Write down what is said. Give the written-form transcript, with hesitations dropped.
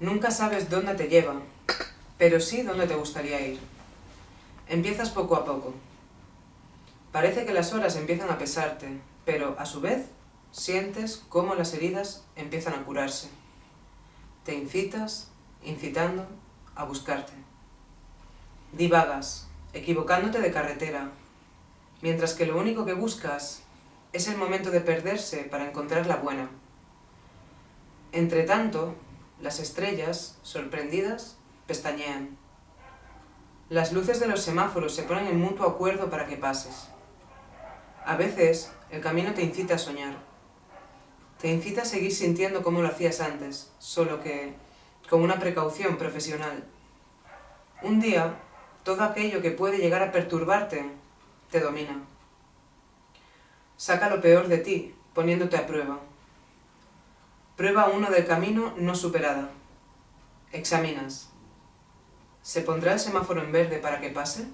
Nunca sabes dónde te lleva, pero sí dónde te gustaría ir. Empiezas poco a poco. Parece que las horas empiezan a pesarte, pero a su vez sientes cómo las heridas empiezan a curarse. Te incitas, incitando, a buscarte. Divagas, equivocándote de carretera, mientras que lo único que buscas es el momento de perderse para encontrar la buena. Entretanto, las estrellas, sorprendidas, pestañean. Las luces de los semáforos se ponen en mutuo acuerdo para que pases. A veces, el camino te incita a soñar. Te incita a seguir sintiendo como lo hacías antes, solo que con una precaución profesional. Un día, todo aquello que puede llegar a perturbarte, te domina. Saca lo peor de ti, poniéndote a prueba. Prueba 1 del camino no superada. Examinas. ¿Se pondrá el semáforo en verde para que pase?